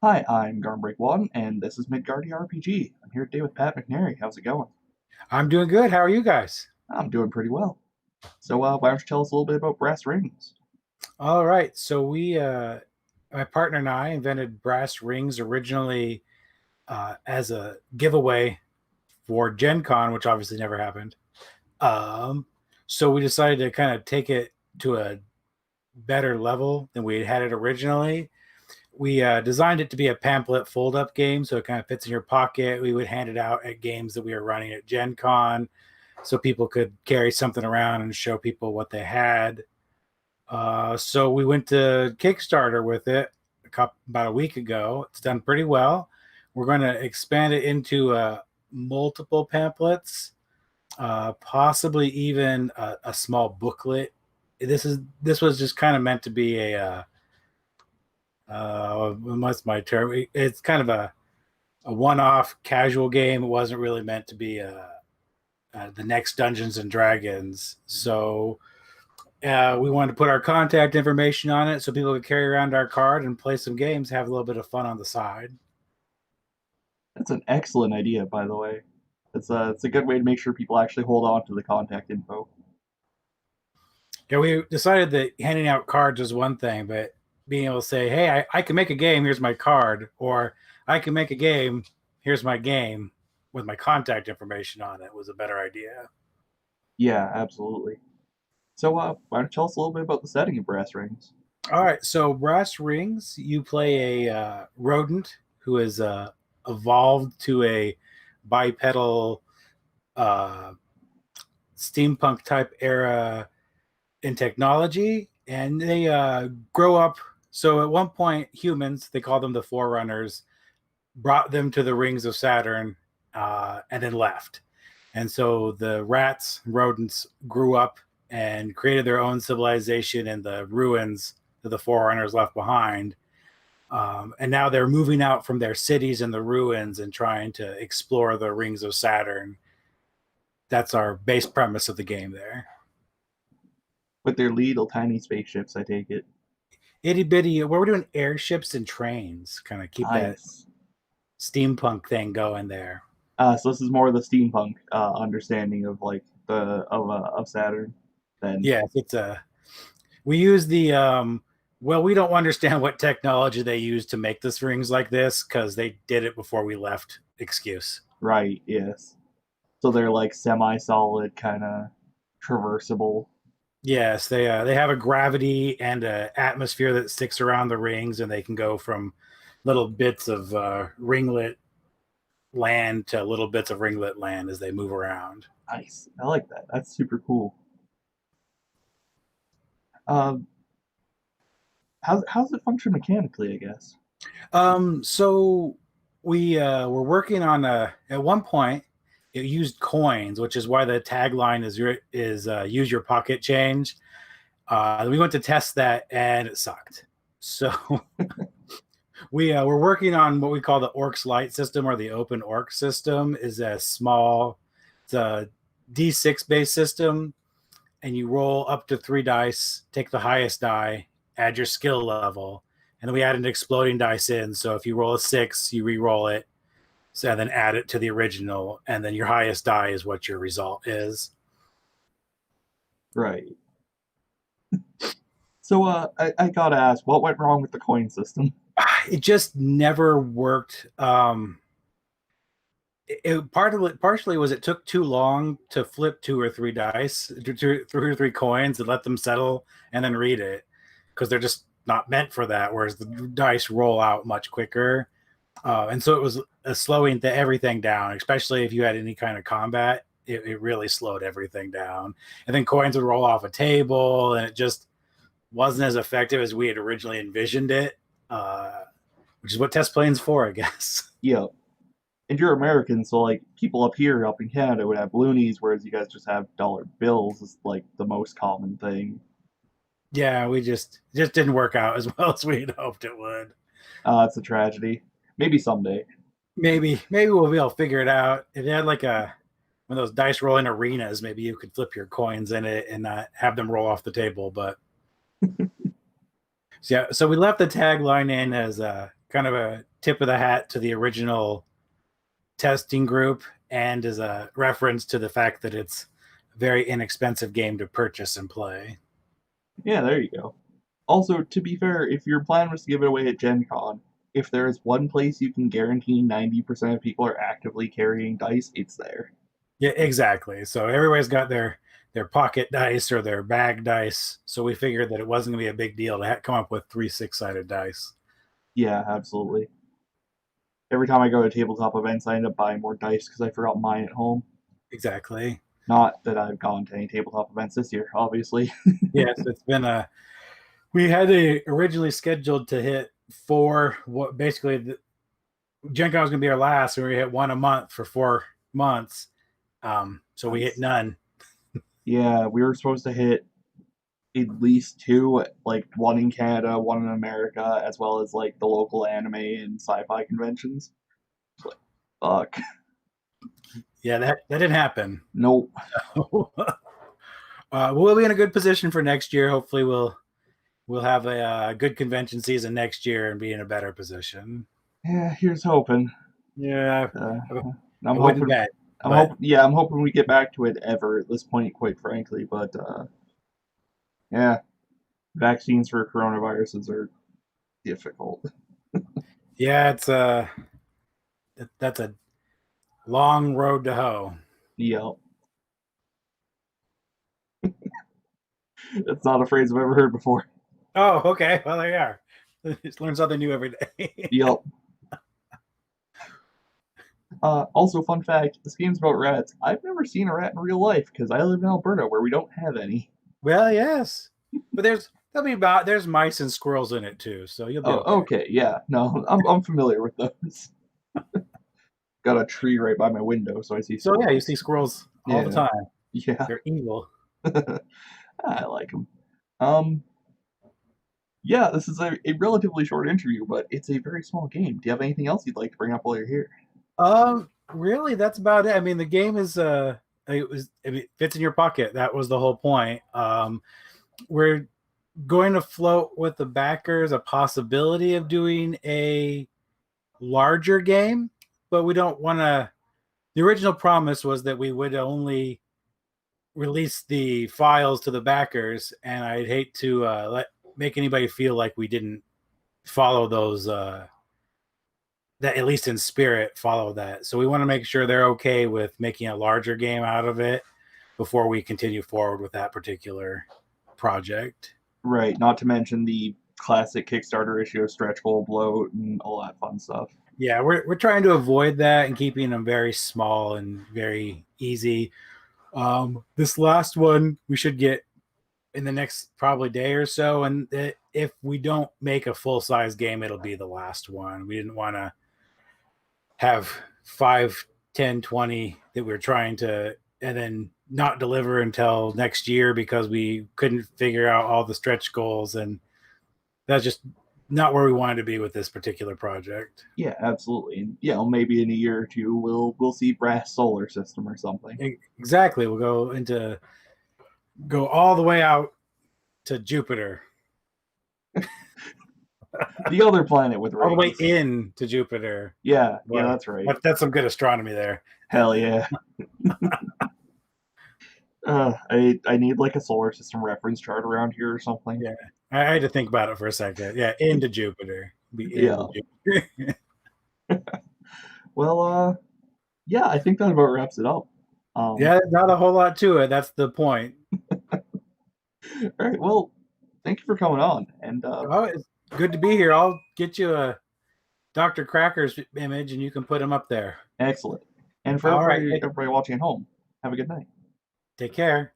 Hi, I'm Garnbreak1, and this is Midgardy RPG. I'm here today with Pat McNary. How's it going? I'm doing good. How are you guys? I'm doing pretty well. So, why don't you tell us a little bit about Brass Rings? All right. My partner and I invented brass rings originally as a giveaway for Gen Con, which obviously never happened. Um, so we decided to kind of take it to a better level than we had it originally. We designed it to be a pamphlet fold up game, so it kind of fits in your pocket. We would hand it out at games that we were running at Gen Con so people could carry something around and show people what they had. So we went to Kickstarter with it about a week ago. It's done pretty well. We're going to expand it into multiple pamphlets, possibly even a small booklet. This was just kind of meant to be what's my term? It's kind of a one-off casual game. It wasn't really meant to be the next Dungeons and Dragons. So we wanted to put our contact information on it so people could carry around our card and play some games, have a little bit of fun on the side. That's an excellent idea, by the way. It's a good way to make sure people actually hold on to the contact info. Yeah, we decided that handing out cards was one thing, but being able to say, hey, I can make a game, here's my card, or I can make a game, here's my game with my contact information on it was a better idea. Yeah, absolutely. So, why don't you tell us a little bit about the setting of Brass Rings? All right, so Brass Rings, you play a rodent who has evolved to a bipedal uh, steampunk type era in technology, and they grow up. So at one point, humans, they call them the Forerunners, brought them to the rings of Saturn and then left. And so the rats, rodents grew up and created their own civilization in the ruins that the Forerunners left behind. And now they're moving out from their cities in the ruins and trying to explore the rings of Saturn. That's our base premise of the game there. With their little tiny spaceships, I take it. Itty bitty, where we're doing airships and trains, kind of keep that Nice. steampunk thing going there. So this is more the steampunk understanding of like the of Saturn. Then, Yeah, it's we use the well, we don't understand what technology they use to make the rings like this because they did it before we left excuse. right? Yes. So they're like semi-solid, kind of traversable. Yes, they have a gravity and a atmosphere that sticks around the rings, and they can go from little bits of ringlet land to little bits of ringlet land as they move around. Nice. I like that. That's super cool. Um, how's it function mechanically, I guess? So we were working on at one point it used coins, which is why the tagline is use your pocket change. We went to test that and it sucked. So we're working on what we call the Orcs Light system or the Open Orc system. Is a small, it's a D6 based system, and you roll up to 3 dice, take the highest die, add your skill level, and then we add an exploding dice in. So if you roll a 6, you re-roll it, so and then add it to the original, and then your highest die is what your result is. Right. So, I gotta ask, what went wrong with the coin system? It just never worked. Partially was it took too long to flip 2 or 3 dice, 2 or 3 coins, and let them settle, and then read it because they're just not meant for that. Whereas the dice roll out much quicker, and so it was slowing everything down, especially if you had any kind of combat. It really slowed everything down, and then coins would roll off a table, and it just wasn't as effective as we had originally envisioned it. Which is what test plane's for, I guess. Yeah. And you're American, so like people up in Canada would have loonies, whereas you guys just have dollar bills is like the most common thing. Yeah, we just didn't work out as well as we had hoped it would. It's a tragedy. Maybe someday. Maybe we'll be able to figure it out. If you had like a one of those dice rolling arenas, maybe you could flip your coins in it and not have them roll off the table. But so, yeah, so we left the tagline in as kind of a tip of the hat to the original testing group, and as a reference to the fact that it's a very inexpensive game to purchase and play. Yeah, there you go. Also, to be fair, if your plan was to give it away at Gen Con, if there is one place you can guarantee 90% of people are actively carrying dice, it's there. Yeah, exactly. So everybody's got their pocket dice or their bag dice. So we figured that it wasn't going to be a big deal to come up with 3 6-sided dice. Yeah, absolutely. Every time I go to tabletop events, I end up buying more dice because I forgot mine at home. Exactly. Not that I've gone to any tabletop events this year, obviously. Yes, it's been a. We had originally scheduled to hit 4. What basically Gen Con was going to be our last, and we hit 1 a month for 4 months. So we hit none. Yeah, we were supposed to hit at least 2, like one in Canada, one in America, as well as like the local anime and sci-fi conventions. It's like, fuck. Yeah, that didn't happen. Nope. We'll be in a good position for next year. Hopefully, we'll have a good convention season next year and be in a better position. Yeah, here's hoping. Yeah, Uh, I I'm wouldn't hoping. bet, I'm but hoping. Yeah, I'm hoping we get back to it ever at this point, quite frankly. But yeah, vaccines for coronaviruses are difficult. yeah, that's a long road to hoe. Yep, it's not a phrase I've ever heard before. Oh, okay. Well, there you are. Just learn something new every day. Yep. Also, fun fact: this game's about rats. I've never seen a rat in real life because I live in Alberta, where we don't have any. Well, yes, but there's mice and squirrels in it too, so you'll be Oh, okay. okay, yeah. No, I'm familiar with those. Got a tree right by my window, so I see So yeah, you squirrels. see squirrels all the Yeah, time. yeah. They're evil. I like them. Um, yeah, this is a relatively short interview, but it's a very small game. Do you have anything else you'd like to bring up while you're here? Really, that's about it. I mean, the game is it fits in your pocket. That was the whole point. We're going to float with the backers a possibility of doing a larger game, but we don't want to. The original promise was that we would only release the files to the backers, and I'd hate to make anybody feel like we didn't follow those. That at least in spirit follow that. So we want to make sure they're okay with making a larger game out of it before we continue forward with that particular project. Right, not to mention the classic Kickstarter issue of stretch goal bloat and all that fun stuff. Yeah, we're trying to avoid that and keeping them very small and very easy. This last one we should get in the next probably day or so, and if we don't make a full size game, it'll be the last one. We didn't want to have 5, 10, 20 that we're trying to, and then not deliver until next year because we couldn't figure out all the stretch goals, and that's just not where we wanted to be with this particular project. Yeah, absolutely. And maybe in a year or two we'll see Brass Solar System or something. Exactly. We'll go all the way out to Jupiter. The other planet with All the way rings. in to Jupiter. Yeah, Well, that's right. That's some good astronomy there. Hell yeah. I need like a solar system reference chart around here or something. Yeah, I had to think about it for a second. Yeah, into Jupiter. Be Yeah. into Jupiter. Well, yeah, I think that about wraps it up. Yeah, not a whole lot to it. That's the point. All right. Well, thank you for coming on. And Oh, it's good to be here. I'll get you a Dr. Cracker's image and you can put him up there. excellent. And for All right. everybody watching at home, have a good night. Take care.